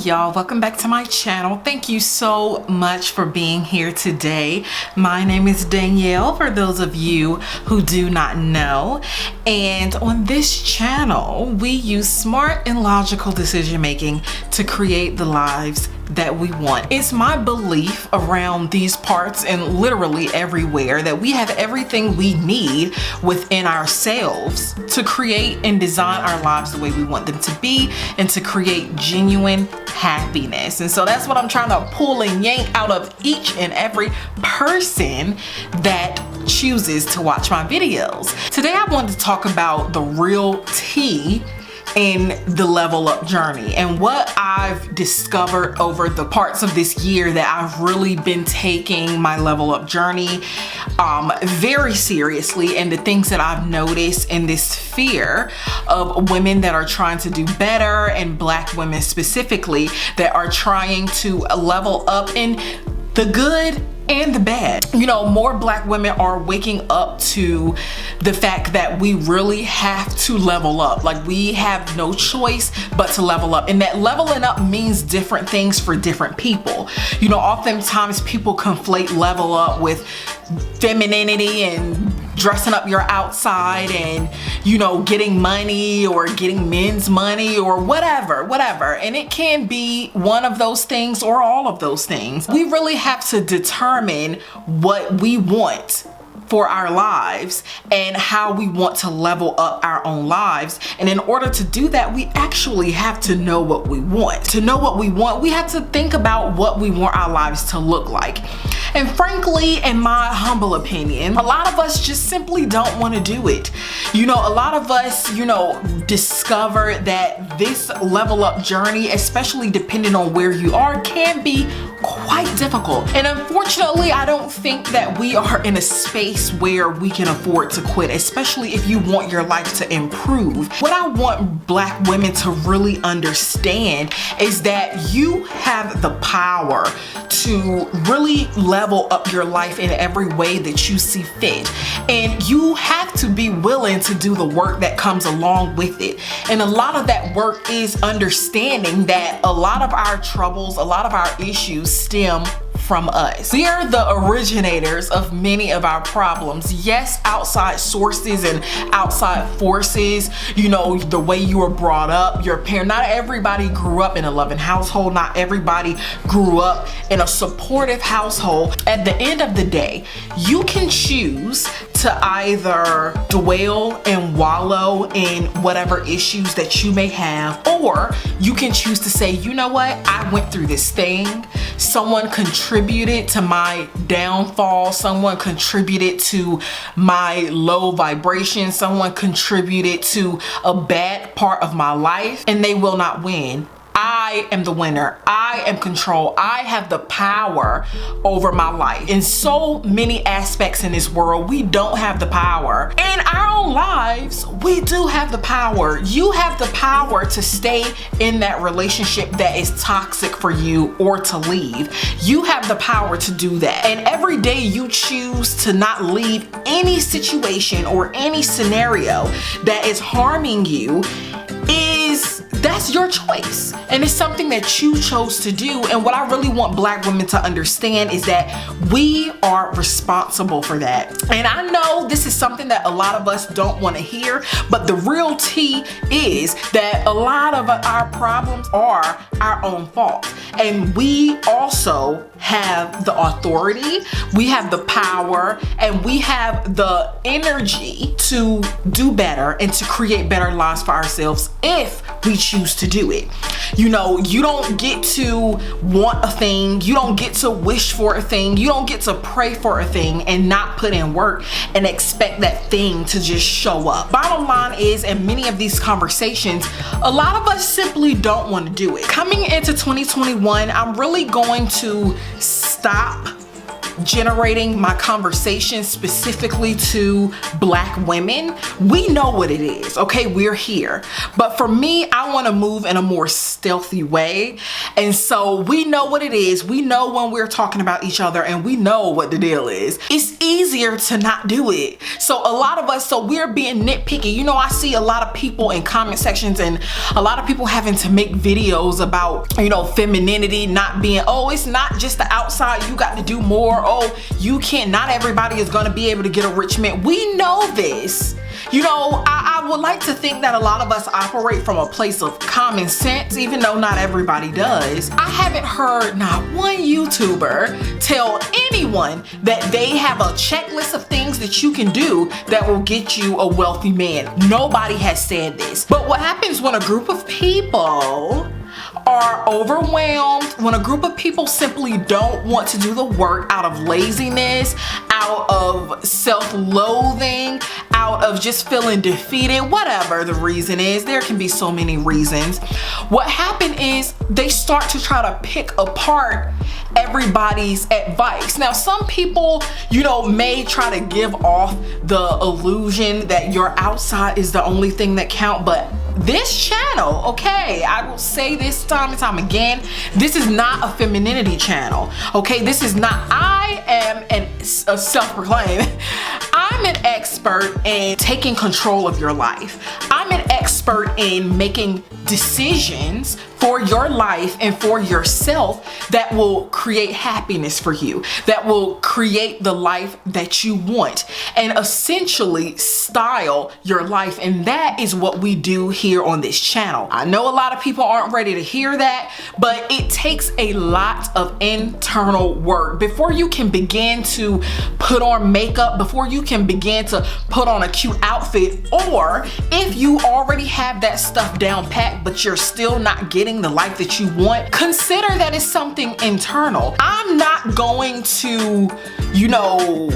y'all, welcome back to my channel. Thank you so much for being here today. My name is Danielle, for those of you who do not know, and on this channel we use smart and logical decision making to create the lives that we want. It's my belief around these parts and literally everywhere that we have everything we need within ourselves to create and design our lives the way we want them to be and to create genuine happiness. And so that's what I'm trying to pull and yank out of each and every person that chooses to watch my videos. Today I wanted to talk about the real tea in the level up journey and what I've discovered over the parts of this year that I've really been taking my level up journey very seriously, and the things that I've noticed in this fear of women that are trying to do better, and Black women specifically that are trying to level up in the good and the bad. You know, more Black women are waking up to the fact that we really have to level up. Like, we have no choice but to level up, and that leveling up means different things for different people. You know, oftentimes people conflate level up with femininity and dressing up your outside and, you know, getting money or getting men's money or whatever. And it can be one of those things or all of those things. We really have to determine what we want for our lives and how we want to level up our own lives. And in order to do that, we actually have to know what we want. To know what we want, we have to think about what we want our lives to look like. And frankly, in my humble opinion, a lot of us just simply don't want to do it. You know, a lot of us, you know, discover that this level up journey, especially depending on where you are, can be quite difficult. And unfortunately, I don't think that we are in a space where we can afford to quit, especially if you want your life to improve. What I want Black women to really understand is that you have the power to really level up your life in every way that you see fit. And you have to be willing to do the work that comes along with it. And a lot of that work is understanding that a lot of our troubles, a lot of our issues stem from us. We are the originators of many of our problems. Yes, outside sources and outside forces, you know, the way you were brought up, your parent, not everybody grew up in a loving household, not everybody grew up in a supportive household. At the end of the day, you can choose to either dwell and wallow in whatever issues that you may have, or you can choose to say, you know what, I went through this thing. Someone contributed to my downfall. Someone contributed to my low vibration. Someone contributed to a bad part of my life, and they will not win. I am the winner. I am control. I have the power over my life. In so many aspects in this world, we don't have the power. In our own lives, we do have the power. You have the power to stay in that relationship that is toxic for you or to leave. You have the power to do that. And every day you choose to not leave any situation or any scenario that is harming you, that's your choice, and it's something that you chose to do. And what I really want Black women to understand is that we are responsible for that. And I know this is something that a lot of us don't want to hear, but the real tea is that a lot of our problems are our own fault, and we also have the authority, we have the power, and we have the energy to do better and to create better lives for ourselves if we choose to do it. You know, you don't get to want a thing, you don't get to wish for a thing, you don't get to pray for a thing and not put in work and expect that thing to just show up. Bottom line is, in many of these conversations, a lot of us simply don't want to do it. Coming into 2021, I'm really going to stop generating my conversation specifically to Black women, we know what it is, okay? We're here. But for me, I want to move in a more stealthy way. And so we know what it is. We know when we're talking about each other, and we know what the deal is. It's easier to not do it. So a lot of us, so we're being nitpicky. You know, I see a lot of people in comment sections and a lot of people having to make videos about, you know, femininity not being, oh, it's not just the outside, you got to do more. Oh, you can't, not everybody is going to be able to get a rich man. We know this. You know, I would like to think that a lot of us operate from a place of common sense, even though not everybody does. I haven't heard not one YouTuber tell anyone that they have a checklist of things that you can do that will get you a wealthy man. Nobody has said this. But what happens when a group of people are overwhelmed, when a group of people simply don't want to do the work out of laziness, out of self-loathing, out of just feeling defeated, whatever the reason is, there can be so many reasons. What happened is they start to try to pick apart everybody's advice. Now, some people, you know, may try to give off the illusion that your outside is the only thing that count, but this channel, okay, I will say this time and time again, this is not a femininity channel, okay? This is not, I am a self-proclaimed, I'm an expert in taking control of your life. I'm an expert in making decisions for your life and for yourself that will create happiness for you, that will create the life that you want, and essentially style your life. And that is what we do here on this channel. I know a lot of people aren't ready to hear that, but it takes a lot of internal work before you can begin to put on makeup, before you can begin to put on a cute outfit, or if you already have that stuff down pat but you're still not getting the life that you want, consider that it's something internal. I'm not going to, you know,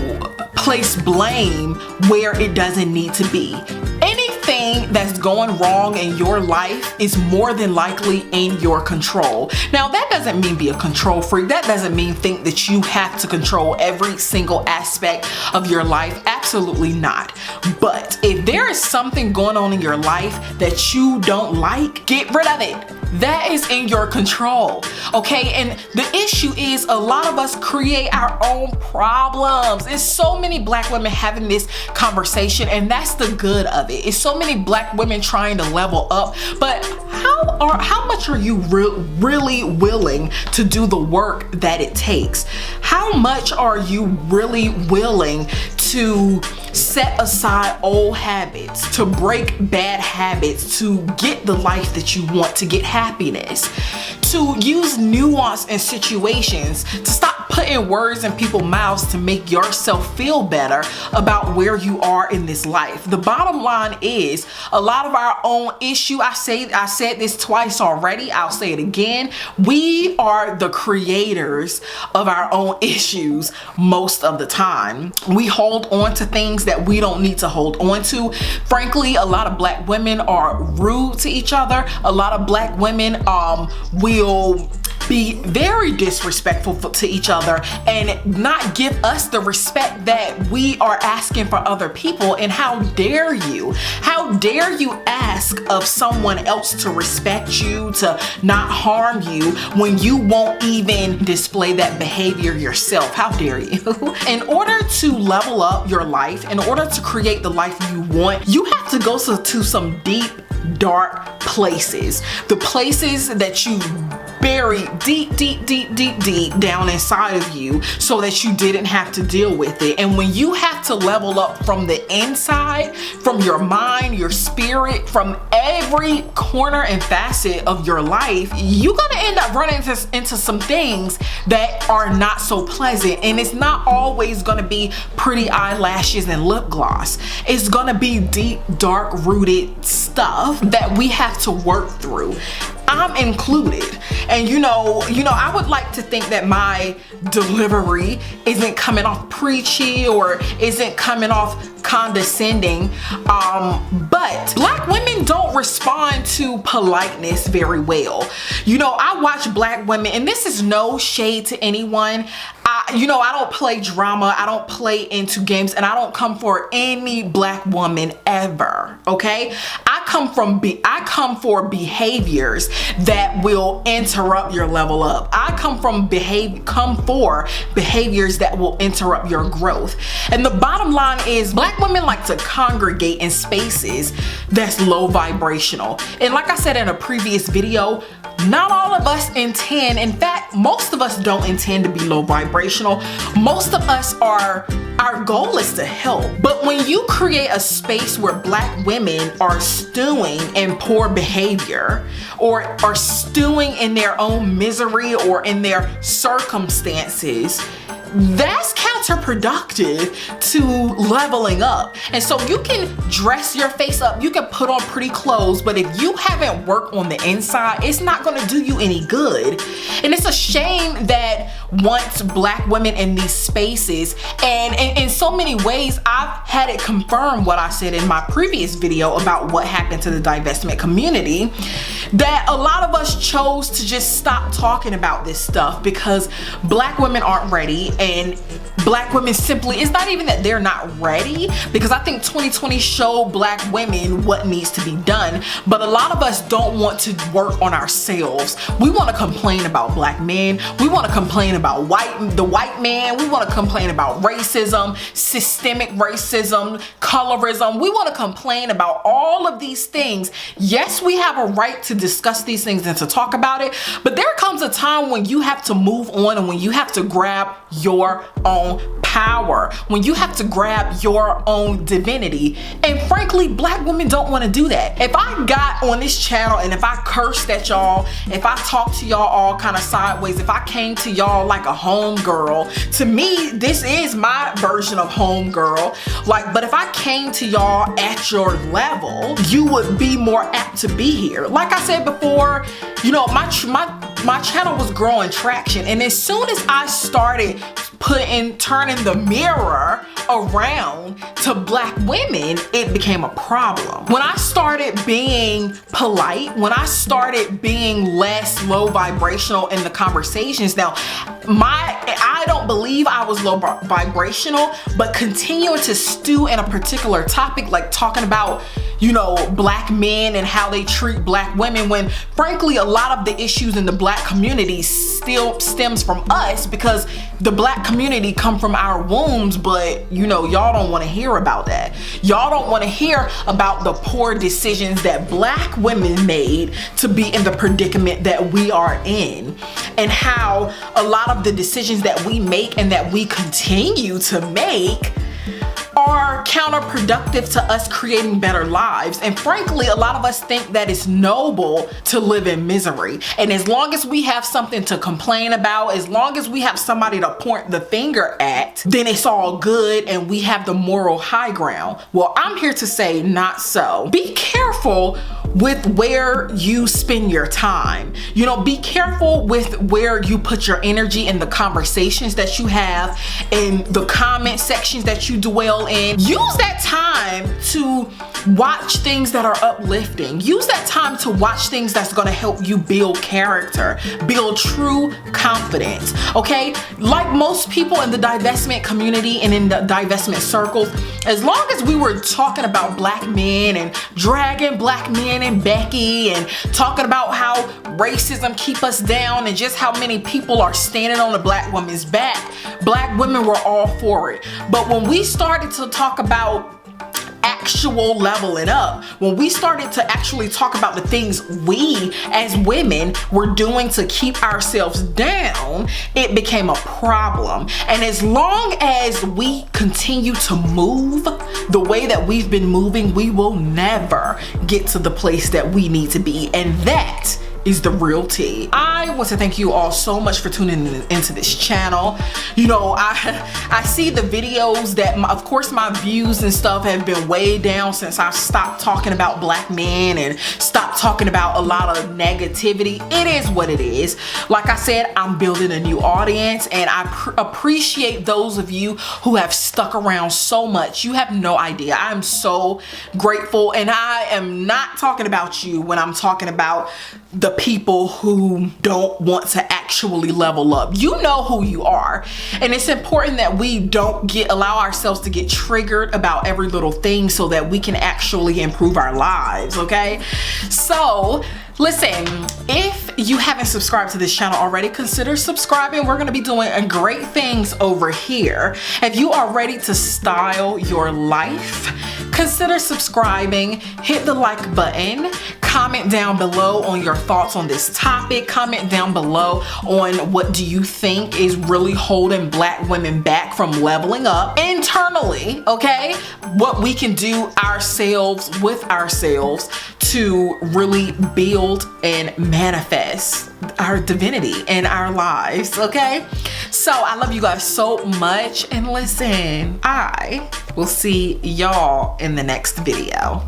place blame where it doesn't need to be. Anything that's going wrong in your life is more than likely in your control. Now, that doesn't mean be a control freak. That doesn't mean think that you have to control every single aspect of your life. Absolutely not. But if there is something going on in your life that you don't like, get rid of it. That is in your control, okay? And the issue is a lot of us create our own problems. There's so many Black women having this conversation, and that's the good of it. It's so many Black women trying to level up, but how much are you really willing to do the work that it takes? How much are you really willing to set aside old habits, to break bad habits, to get the life that you want, to get happiness, to use nuance in situations, to stop putting words in people's mouths to make yourself feel better about where you are in this life? The bottom line is a lot of our own issue. I said this twice already. I'll say it again. We are the creators of our own issues most of the time. We hold on to things that we don't need to hold on to. Frankly, a lot of Black women are rude to each other. A lot of Black women will be very disrespectful to each other and not give us the respect that we are asking for other people. And how dare you? How dare you ask of someone else to respect you, to not harm you, when you won't even display that behavior yourself? How dare you? In order to level up your life, in order to create the life you want, you have to go to some deep, dark places. The places that you buried deep down inside of you so that you didn't have to deal with it. And when you have to level up from the inside, from your mind, your spirit, from every corner and facet of your life, you're gonna end up running into some things that are not so pleasant. And it's not always gonna be pretty eyelashes and lip gloss. It's gonna be deep, dark rooted stuff that we have to work through. I'm included. And you know, I would like to think that my delivery isn't coming off preachy or isn't coming off condescending, but Black women don't respond to politeness very well. You know, I watch Black women, and this is no shade to anyone. I don't play drama, I don't play into games, and I don't come for any black woman ever, okay? I come for behaviors that will interrupt your level up. I come for behaviors that will interrupt your growth. And the bottom line is, black women like to congregate in spaces that's low vibrational. And like I said in a previous video, not all of us intend, in fact, most of us don't intend to be low vibrational. Most of us our goal is to help. But when you create a space where black women are stewing in poor behavior, or are stewing in their own misery or in their circumstances, that's counterproductive to leveling up. And so you can dress your face up, you can put on pretty clothes, but if you haven't worked on the inside, it's not gonna do you any good. And it's a shame that once black women in these spaces, and in so many ways, I've had it confirmed what I said in my previous video about what happened to the divestment community, that a lot of us chose to just stop talking about this stuff because black women aren't ready. And black women simply, it's not even that they're not ready, because I think 2020 showed black women what needs to be done, but a lot of us don't want to work on ourselves. We want to complain about black men, we want to complain about the white man, we want to complain about racism, systemic racism, colorism. We want to complain about all of these things. Yes, we have a right to discuss these things and to talk about it, but there comes a time when you have to move on, and when you have to grab your own power, when you have to grab your own divinity. And frankly, black women don't want to do that. If I got on this channel and if I cursed at y'all, if I talked to y'all all kind of sideways, if I came to y'all like a homegirl, to me, this is my version of homegirl. But if I came to y'all at your level, you would be more apt to be here. Like I said before, my channel was growing traction, and as soon as I started turning the mirror around to black women, it became a problem. When I started being polite, when I started being less low vibrational in the conversations, now I don't believe I was low vibrational, but continuing to stew in a particular topic, like talking about black men and how they treat black women, when frankly a lot of the issues in the black community still stems from us, because the black community come from our wombs, but y'all don't want to hear about that. Y'all don't want to hear about the poor decisions that black women made to be in the predicament that we are in, and how a lot of the decisions that we make and that we continue to make are counterproductive to us creating better lives. And frankly, a lot of us think that it's noble to live in misery. And as long as we have something to complain about, as long as we have somebody to point the finger at, then it's all good and we have the moral high ground. Well, I'm here to say not so. Be careful with where you spend your time. Be careful with where you put your energy in the conversations that you have, in the comment sections that you dwell in. Use that time to watch things that are uplifting. Use that time to watch things that's gonna help you build character, build true confidence, okay? Like most people in the divestment community and in the divestment circles, as long as we were talking about black men and dragging black men and Becky and talking about how racism keep us down and just how many people are standing on the black woman's back, black women were all for it. But when we started to talk about actual leveling up, when we started to actually talk about the things we as women were doing to keep ourselves down, it became a problem. And as long as we continue to move the way that we've been moving, we will never get to the place that we need to be. And that is the real tea. I want to thank you all so much for tuning into this channel. I see the videos that, of course, my views and stuff have been way down since I stopped talking about black men and stopped talking about a lot of negativity. It is what it is. Like I said, I'm building a new audience, and I appreciate those of you who have stuck around so much. You have no idea. I'm so grateful, and I am not talking about you when I'm talking about the people who don't want to actually level up. You know who you are. And it's important that we don't allow ourselves to get triggered about every little thing so that we can actually improve our lives, okay? So listen, if you haven't subscribed to this channel already, consider subscribing. We're gonna be doing great things over here. If you are ready to style your life, consider subscribing, hit the like button, comment down below on your thoughts on this topic, comment down below on what do you think is really holding Black women back from leveling up internally, okay? What we can do ourselves with ourselves to really build and manifest our divinity in our lives, okay? So I love you guys so much, and listen, I will see y'all in the next video.